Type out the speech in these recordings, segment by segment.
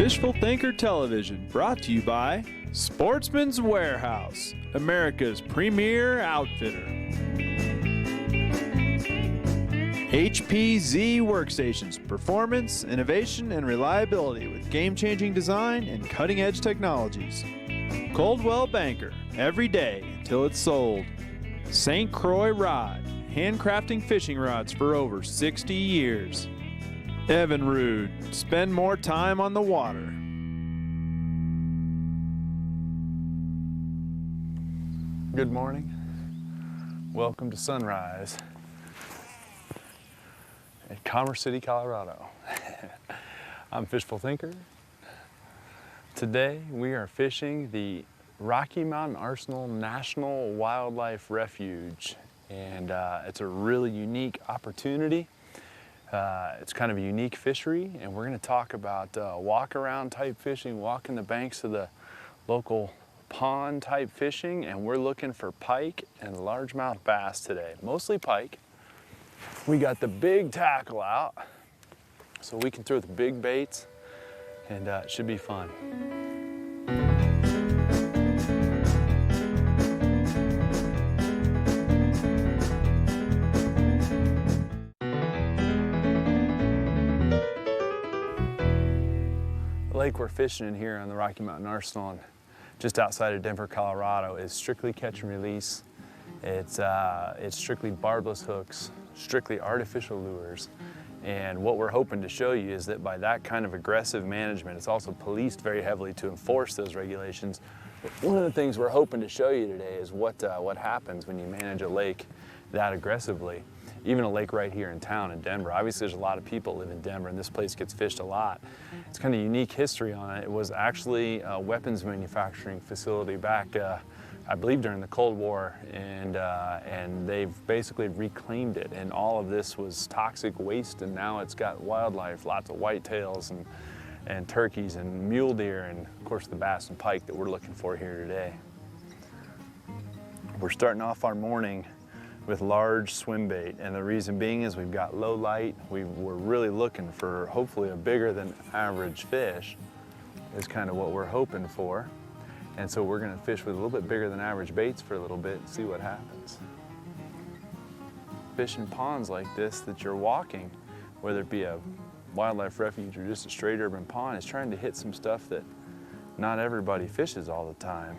Fishful Thinker Television, brought to you by Sportsman's Warehouse, America's premier outfitter. HPZ Workstations, performance, innovation, and reliability with game-changing design and cutting-edge technologies. Coldwell Banker, every day until it's sold. St. Croix Rod, handcrafting fishing rods for over 60 years. Evinrude, spend more time on the water. Good morning. Welcome to sunrise at Commerce City, Colorado. I'm Fishful Thinker. Today we are fishing the Rocky Mountain Arsenal National Wildlife Refuge, and it's a really unique opportunity. It's kind of a unique fishery, and we're going to talk about walk-around type fishing, walking the banks of the local pond type fishing, and we're looking for pike and largemouth bass today, mostly pike. We got the big tackle out, so we can throw the big baits, and it should be fun. The lake we're fishing in here on the Rocky Mountain Arsenal, just outside of Denver, Colorado, is strictly catch and release. It's strictly barbless hooks, strictly artificial lures. And what we're hoping to show you is that by that kind of aggressive management, it's also policed very heavily to enforce those regulations. But one of the things we're hoping to show you today is what happens when you manage a lake that aggressively. Even a lake right here in town in Denver. Obviously there's a lot of people live in Denver and this place gets fished a lot. It's kind of unique history on it. It was actually a weapons manufacturing facility back, I believe during the Cold War, and they've basically reclaimed it, and all of this was toxic waste, and now it's got wildlife, lots of whitetails and turkeys and mule deer, and of course the bass and pike that we're looking for here today. We're starting off our morning with large swim bait, and the reason being is we've got low light. We're really looking for hopefully a bigger than average fish is kind of what we're hoping for. And so we're gonna fish with a little bit bigger than average baits for a little bit and see what happens. Fishing ponds like this that you're walking, whether it be a wildlife refuge or just a straight urban pond, is trying to hit some stuff that not everybody fishes all the time.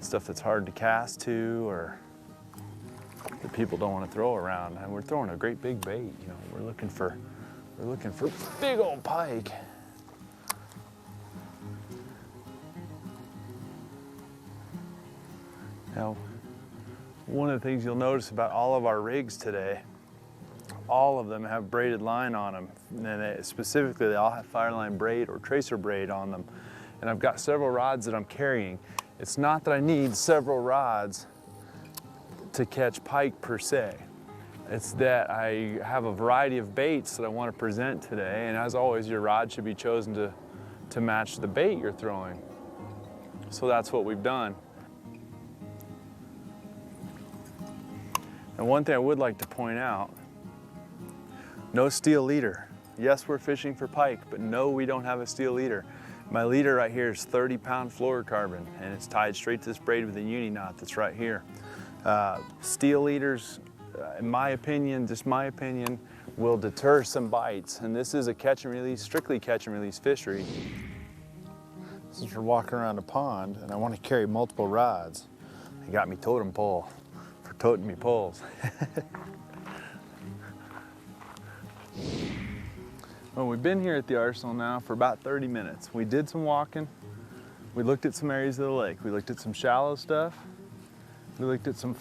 Stuff that's hard to cast to, or that people don't want to throw around, and we're throwing a great big bait. You know, we're looking for big old pike. Now, one of the things you'll notice about all of our rigs today, all of them have braided line on them, and specifically they all have fireline braid or tracer braid on them. And I've got several rods that I'm carrying. It's not that I need several rods to catch pike per se. It's that I have a variety of baits that I want to present today, and as always your rod should be chosen to match the bait you're throwing. So that's what we've done. And one thing I would like to point out, no steel leader. Yes, we're fishing for pike, but no, we don't have a steel leader. My leader right here is 30-pound fluorocarbon, and it's tied straight to this braid with a uni knot that's right here. Steel leaders, in my opinion, just my opinion, will deter some bites. And this is a catch and release, strictly catch and release fishery. This is for walking around a pond, and I want to carry multiple rods. They got me totem pole for toting me poles. Well, we've been here at the Arsenal now for about 30 minutes. We did some walking. We looked at some areas of the lake. We looked at some shallow stuff. We looked at some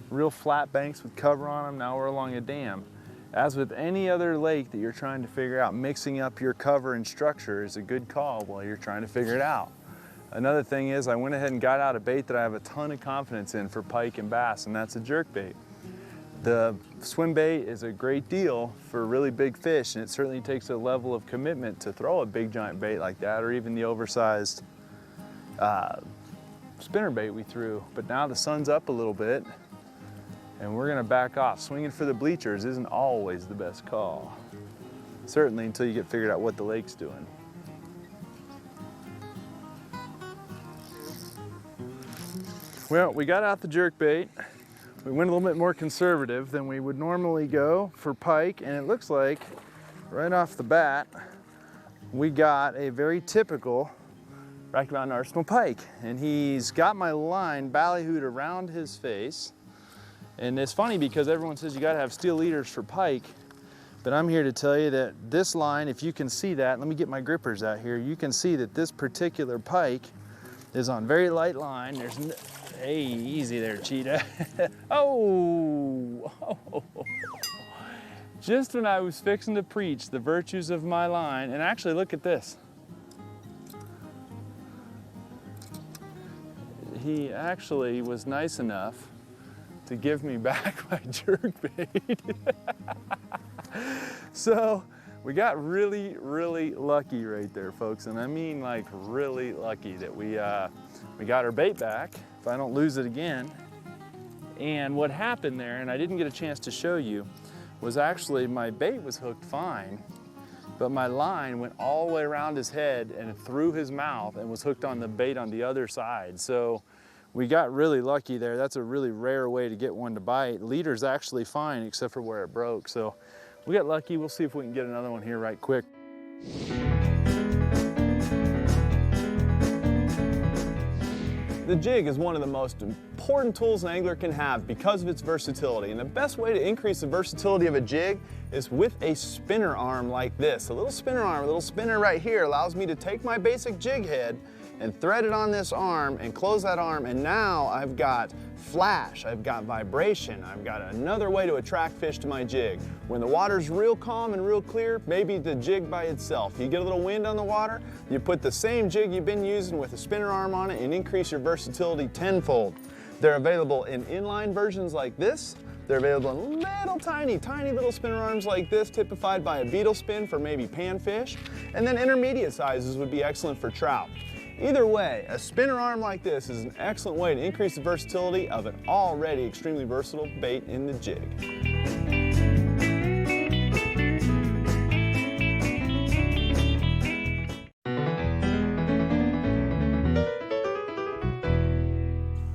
real flat banks with cover on them. Now we're along a dam. As with any other lake that you're trying to figure out, mixing up your cover and structure is a good call while you're trying to figure it out. Another thing is I went ahead and got out a bait that I have a ton of confidence in for pike and bass, and that's a jerk bait. The swim bait is a great deal for really big fish, and it certainly takes a level of commitment to throw a big giant bait like that, or even the oversized spinner bait we threw. But now the sun's up a little bit and we're gonna back off. Swinging for the bleachers isn't always the best call. Certainly until you get figured out what the lake's doing. Well, we got out the jerk bait. We went a little bit more conservative than we would normally go for pike, and it looks like right off the bat, we got a very typical Rocky Mountain Arsenal pike. And he's got my line ballyhooed around his face. And it's funny because everyone says you gotta have steel leaders for pike, but I'm here to tell you that this line, if you can see that, let me get my grippers out here, you can see that this particular pike is on very light line. There's no, hey, easy there, cheetah. Oh. Just when I was fixing to preach the virtues of my line, and actually look at this. He actually was nice enough to give me back my jerk bait. So we got really, really lucky right there, folks. And I mean like really lucky that we got our bait back, if I don't lose it again. And what happened there, and I didn't get a chance to show you, was actually my bait was hooked fine, but my line went all the way around his head and through his mouth and was hooked on the bait on the other side. So we got really lucky there. That's a really rare way to get one to bite. Leader's actually fine except for where it broke. So we got lucky. We'll see if we can get another one here right quick. The jig is one of the most important tools an angler can have because of its versatility. And the best way to increase the versatility of a jig is with a spinner arm like this. A little spinner arm, a little spinner right here allows me to take my basic jig head and thread it on this arm and close that arm, and now I've got flash, I've got vibration, I've got another way to attract fish to my jig. When the water's real calm and real clear, maybe the jig by itself. You get a little wind on the water, you put the same jig you've been using with a spinner arm on it and increase your versatility tenfold. They're available in inline versions like this. They're available in little tiny little spinner arms like this, typified by a beetle spin for maybe panfish. And then intermediate sizes would be excellent for trout. Either way, a spinner arm like this is an excellent way to increase the versatility of an already extremely versatile bait in the jig.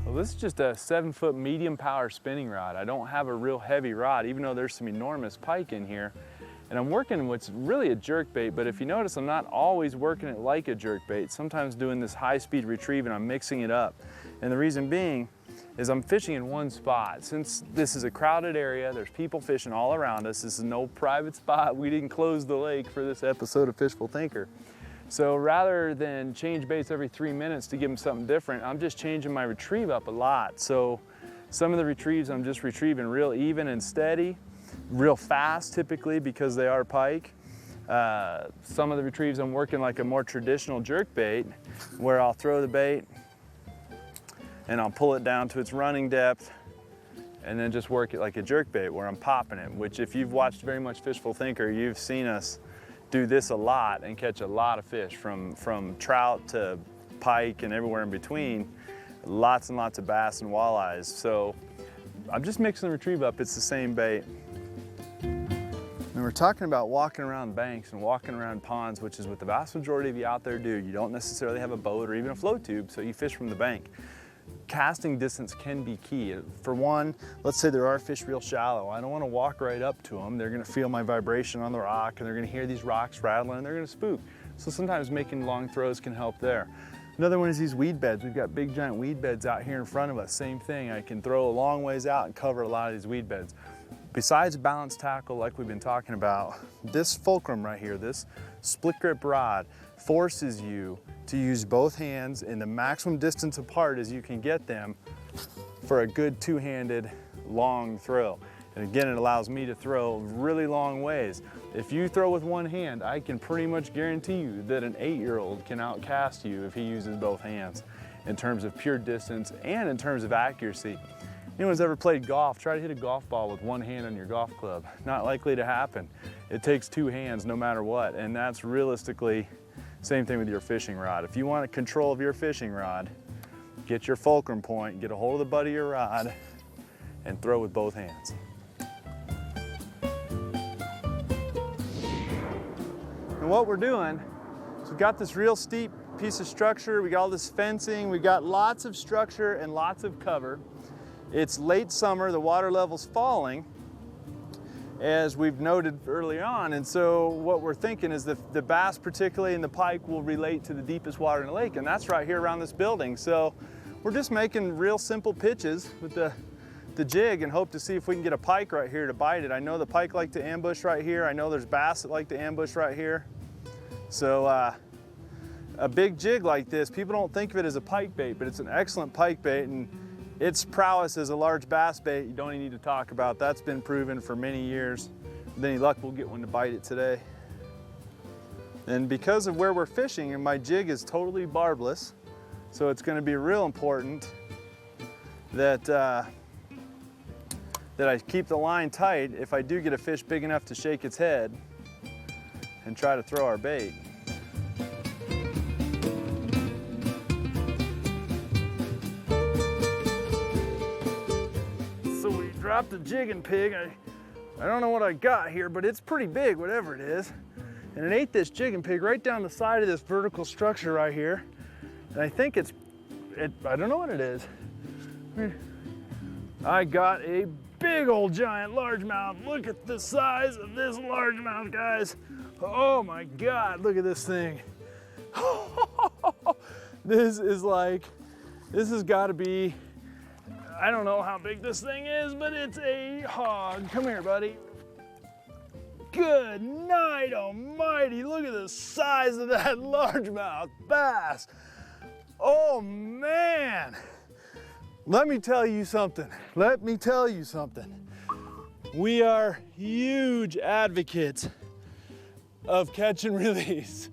Well, this is just a 7-foot medium power spinning rod. I don't have a real heavy rod, even though there's some enormous pike in here. And I'm working what's really a jerk bait, but if you notice, I'm not always working it like a jerk bait. Sometimes doing this high-speed retrieve and I'm mixing it up. And the reason being is I'm fishing in one spot. Since this is a crowded area, there's people fishing all around us. This is no private spot. We didn't close the lake for this episode of Fishful Thinker. So rather than change baits every 3 minutes to give them something different, I'm just changing my retrieve up a lot. So some of the retrieves I'm just retrieving real even and steady, real fast typically because they are pike. Some of the retrieves I'm working like a more traditional jerk bait where I'll throw the bait and I'll pull it down to its running depth and then just work it like a jerk bait where I'm popping it, which if you've watched very much Fishful Thinker, you've seen us do this a lot and catch a lot of fish from trout to pike and everywhere in between. Lots and lots of bass and walleyes. So I'm just mixing the retrieve up, it's the same bait. And we're talking about walking around banks and walking around ponds, which is what the vast majority of you out there do. You don't necessarily have a boat or even a float tube, so you fish from the bank. Casting distance can be key. For one, let's say there are fish real shallow. I don't want to walk right up to them. They're going to feel my vibration on the rock and they're going to hear these rocks rattling and they're going to spook. So sometimes making long throws can help there. Another one is these weed beds. We've got big giant weed beds out here in front of us. Same thing, I can throw a long ways out and cover a lot of these weed beds. Besides balance tackle like we've been talking about, this fulcrum right here, this split grip rod, forces you to use both hands in the maximum distance apart as you can get them for a good two-handed long throw. And again, it allows me to throw really long ways. If you throw with one hand, I can pretty much guarantee you that an 8-year-old can outcast you if he uses both hands in terms of pure distance and in terms of accuracy. Anyone's ever played golf, try to hit a golf ball with one hand on your golf club. Not likely to happen. It takes two hands no matter what, and that's realistically same thing with your fishing rod. If you want control of your fishing rod, get your fulcrum point, get a hold of the butt of your rod, and throw with both hands. And what we're doing is we've got this real steep piece of structure. We got all this fencing. We got lots of structure and lots of cover. It's late summer, the water level's falling, as we've noted early on. And so what we're thinking is that the bass particularly and the pike will relate to the deepest water in the lake, and that's right here around this building. So we're just making real simple pitches with the jig and hope to see if we can get a pike right here to bite it. I know the pike like to ambush right here. I know there's bass that like to ambush right here. So a big jig like this, people don't think of it as a pike bait, but it's an excellent pike bait, and its prowess as a large bass bait, you don't even need to talk about. That's been proven for many years. With any luck, we'll get one to bite it today. And because of where we're fishing, and my jig is totally barbless, so it's gonna be real important that that I keep the line tight if I do get a fish big enough to shake its head and try to throw our bait. So we dropped the jigging pig. I don't know what I got here, but it's pretty big, whatever it is. And it ate this jigging pig right down the side of this vertical structure right here. And I think I don't know what it is. I got a big old giant largemouth. Look at the size of this largemouth, guys. Oh my God, look at this thing. This has gotta be, I don't know how big this thing is, but it's a hog. Come here, buddy. Good night almighty. Look at the size of that largemouth bass. Oh man. Let me tell you something. We are huge advocates of catch and release.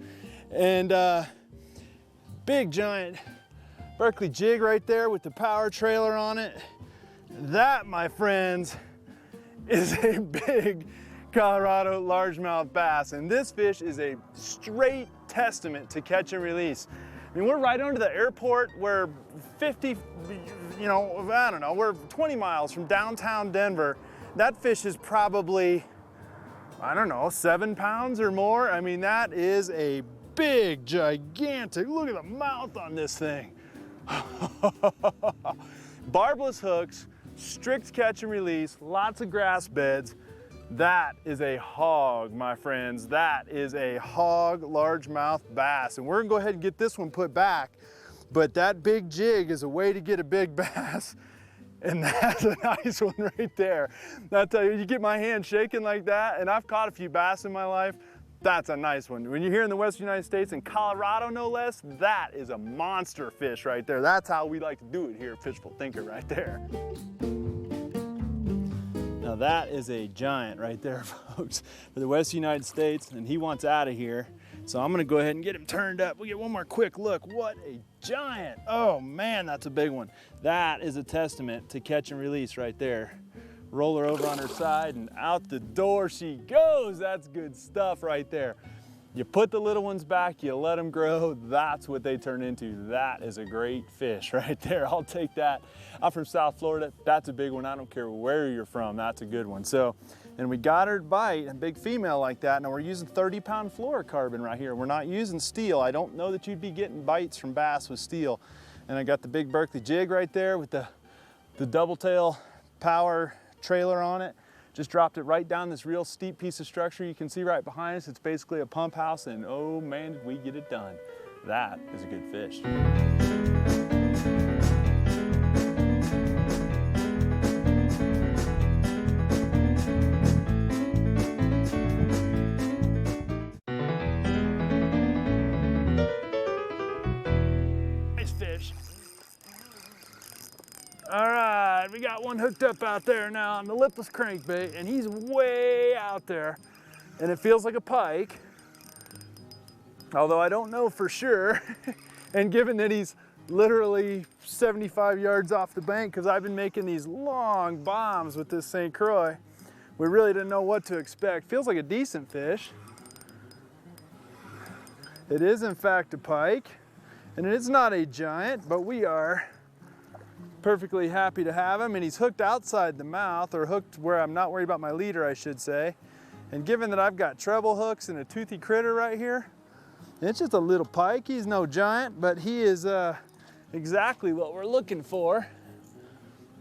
And big giant Berkeley jig right there with the power trailer on it. That, my friends, is a big Colorado largemouth bass. And this fish is a straight testament to catch and release. I mean, we're right under the airport. We're 50, I don't know, we're 20 miles from downtown Denver. That fish is probably, I don't know, 7 pounds or more. I mean, that is a big, gigantic, look at the mouth on this thing. Barbless hooks, strict catch and release, lots of grass beds. That is a hog, my friends. That is a hog largemouth bass. And we're gonna go ahead and get this one put back. But that big jig is a way to get a big bass. And that's a nice one right there. I'll tell you, you get my hand shaking like that, and I've caught a few bass in my life, that's a nice one. When you're here in the Western United States, in Colorado no less, that is a monster fish right there. That's how we like to do it here at Fishful Thinker right there. Now that is a giant right there, folks, for the Western United States, and he wants out of here. So I'm gonna go ahead and get him turned up. We'll get one more quick look. What a giant. Oh man, that's a big one. That is a testament to catch and release right there. Roll her over on her side and out the door she goes. That's good stuff right there. You put the little ones back, you let them grow, that's what they turn into. That is a great fish right there. I'll take that. I'm from South Florida. That's a big one. I don't care where you're from. That's a good one. So, and we got her to bite, a big female like that. Now we're using 30-pound fluorocarbon right here. We're not using steel. I don't know that you'd be getting bites from bass with steel. And I got the big Berkeley jig right there with the double tail power trailer on it. Just dropped it right down this real steep piece of structure you can see right behind us. It's basically a pump house, and oh man, did we get it done. That is a good fish. Nice fish. All right, we got one hooked up out there now on the lipless crankbait, and he's way out there, and it feels like a pike, although I don't know for sure. And given that he's literally 75 yards off the bank, because I've been making these long bombs with this St. Croix, we really didn't know what to expect. Feels like a decent fish. It is in fact a pike, and it is not a giant, but we are perfectly happy to have him, and he's hooked outside the mouth, or hooked where I'm not worried about my leader, I should say. And given that I've got treble hooks and a toothy critter right here, It's just a little pike. He's no giant, but he is exactly what we're looking for.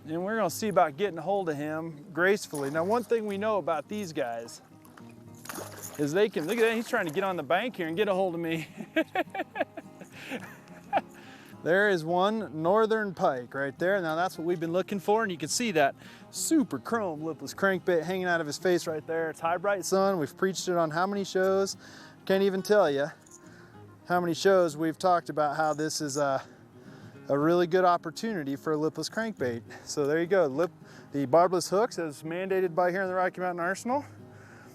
And we're gonna see about getting a hold of him gracefully. Now, one thing we know about these guys is they can, look at that, he's trying to get on the bank here and get a hold of me. There is one northern pike right there. Now that's what we've been looking for, and you can see that super chrome lipless crankbait hanging out of his face right there. It's high bright sun. We've preached it on how many shows? Can't even tell you how many shows we've talked about how this is a really good opportunity for a lipless crankbait. So there you go, the barbless hooks as mandated by here in the Rocky Mountain Arsenal.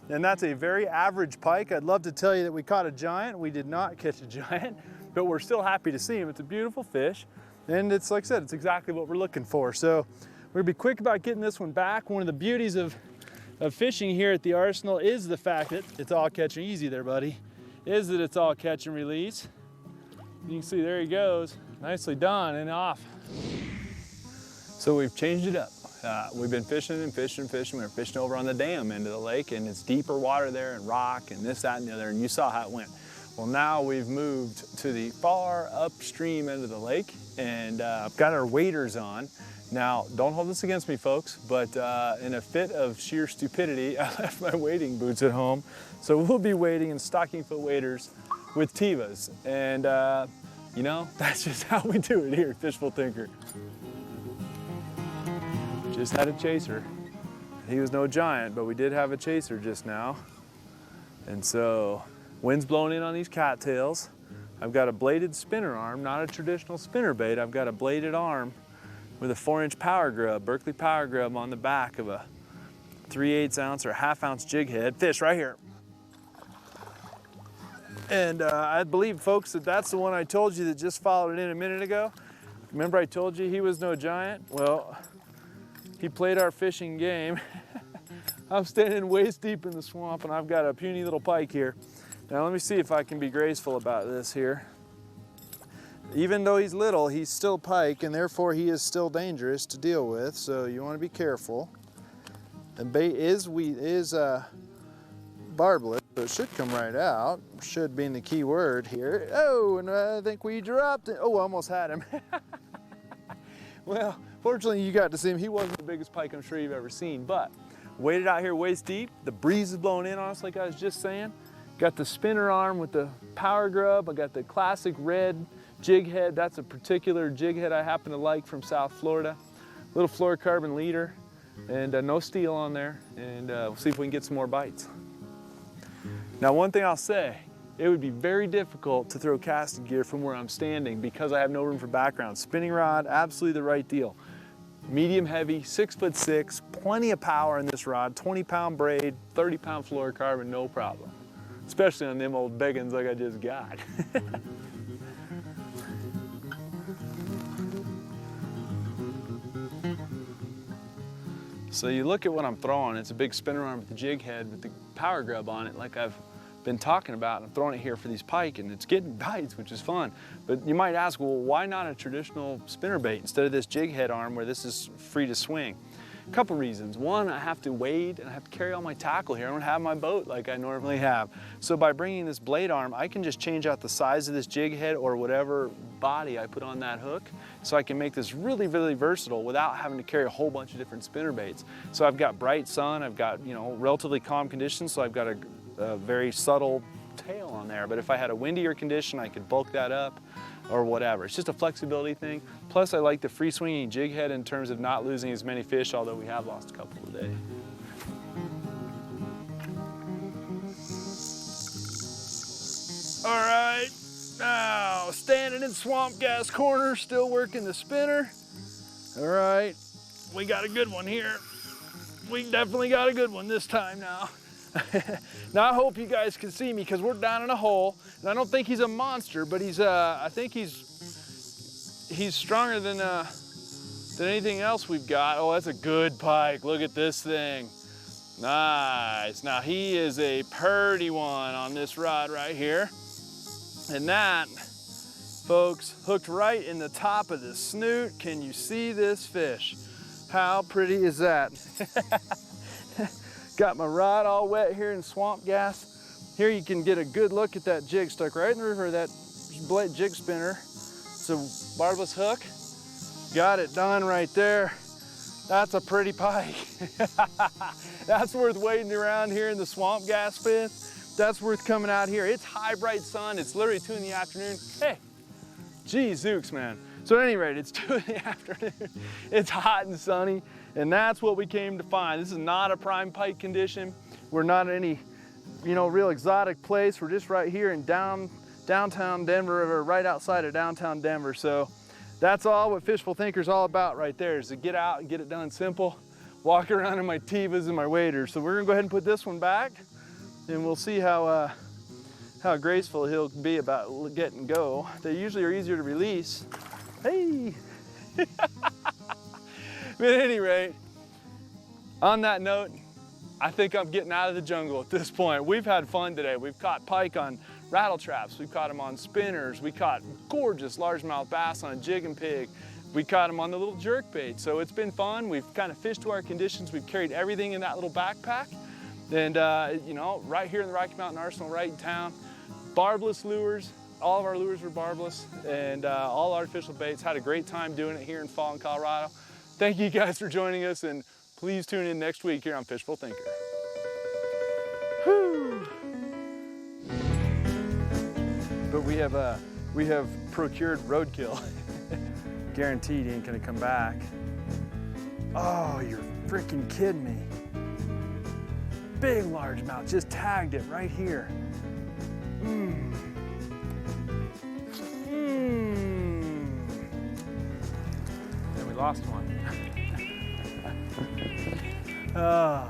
And that's a very average pike. I'd love to tell you that we caught a giant. We did not catch a giant, but we're still happy to see him. It's a beautiful fish. And it's like I said, it's exactly what we're looking for. So we're gonna be quick about getting this one back. One of the beauties of fishing here at the Arsenal is the fact that it's all catch and easy there, buddy, is that it's all catch and release. You can see there he goes. Nicely done and off. So we've changed it up. We've been fishing and fishing and fishing. We were fishing over on the dam end of the lake, and it's deeper water there and rock and this, that, and the other, and you saw how it went. Well, now we've moved to the far upstream end of the lake, and I've got our waders on. Now, don't hold this against me, folks, but in a fit of sheer stupidity, I left my wading boots at home. So we'll be wading in stocking foot waders with Tevas. And you know, that's just how we do it here at Fishful Thinker. Just had a chaser. He was no giant, but we did have a chaser just now. And so, wind's blowing in on these cattails. I've got a bladed spinner arm, not a traditional spinner bait. I've got a bladed arm with a 4-inch power grub, Berkeley power grub on the back of a 3/8 ounce or a 1/2 ounce jig head. Fish right here. And I believe, folks, that that's the one I told you that just followed it in a minute ago. Remember I told you he was no giant? Well, he played our fishing game. I'm standing waist deep in the swamp, and I've got a puny little pike here. Now let me see if I can be graceful about this here. Even though he's little, he's still pike, and therefore he is still dangerous to deal with, so you want to be careful. And bait is barbless, so it should come right out. Should being the key word here. Oh, and I think we dropped it. Oh, almost had him. Well, fortunately you got to see him. He wasn't the biggest pike I'm sure you've ever seen, but waded out here waist deep. The breeze is blowing in on us like I was just saying. Got the spinner arm with the power grub. I got the classic red jig head. That's a particular jig head I happen to like from South Florida. Little fluorocarbon leader and no steel on there. And we'll see if we can get some more bites. Now, one thing I'll say, it would be very difficult to throw casting gear from where I'm standing because I have no room for background. Spinning rod, absolutely the right deal. Medium heavy, 6'6", plenty of power in this rod, 20-pound braid, 30-pound fluorocarbon, no problem. Especially on them old beggins like I just got. So you look at what I'm throwing, it's a big spinner arm with the jig head with the power grub on it like I've been talking about. I'm throwing it here for these pike and it's getting bites, which is fun. But you might ask, well, why not a traditional spinner bait instead of this jig head arm where this is free to swing? A couple reasons. One, I have to wade and I have to carry all my tackle here. I don't have my boat like I normally have. So by bringing this blade arm, I can just change out the size of this jig head or whatever body I put on that hook. So I can make this really, really versatile without having to carry a whole bunch of different spinner baits. So I've got bright sun, I've got, you know, relatively calm conditions, so I've got a very subtle tail on there. But if I had a windier condition, I could bulk that up or whatever. It's just a flexibility thing. Plus I like the free swinging jig head in terms of not losing as many fish, although we have lost a couple today. All right, now standing in swamp gas corner, still working the spinner. All right, we got a good one here. We definitely got a good one this time now. Now I hope you guys can see me because we're down in a hole, and I don't think he's a monster, but he's I think he's stronger than anything else we've got. Oh, that's a good pike. Look at this thing. Nice. Now he is a purty one on this rod right here, and that, folks, hooked right in the top of the snoot. Can you see this fish? How pretty is that? Got my rod all wet here in swamp gas. Here you can get a good look at that jig stuck right in the river, that blade jig spinner. It's a barbless hook. Got it done right there. That's a pretty pike. That's worth waiting around here in the swamp gas pit. That's worth coming out here. It's high bright sun. It's literally 2 in the afternoon. Hey, gee zooks, man. So at any rate, it's 2 in the afternoon. It's hot and sunny, and that's what we came to find. This is not a prime pike condition. We're not in any, real exotic place. We're just right here in downtown Denver, or right outside of downtown Denver. So that's all what Fishful Thinker is all about right there, is to get out and get it done simple. Walk around in my Tevas and my waders. So we're gonna go ahead and put this one back, and we'll see how graceful he'll be about getting go. They usually are easier to release. Hey! But at any rate, on that note, I think I'm getting out of the jungle at this point. We've had fun today. We've caught pike on rattle traps. We've caught them on spinners. We caught gorgeous largemouth bass on a jig and pig. We caught them on the little jerk bait. So it's been fun. We've kind of fished to our conditions. We've carried everything in that little backpack. And right here in the Rocky Mountain Arsenal, right in town, barbless lures. All of our lures were barbless, and all artificial baits. Had a great time doing it here in fall in Colorado. Thank you guys for joining us, and please tune in next week here on Fishful Thinker. Whew. But we have procured roadkill. Guaranteed he ain't gonna come back. Oh, you're freaking kidding me. Big largemouth, just tagged it right here. And we lost one. Oh.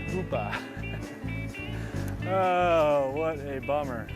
Hoopa. Oh, what a bummer.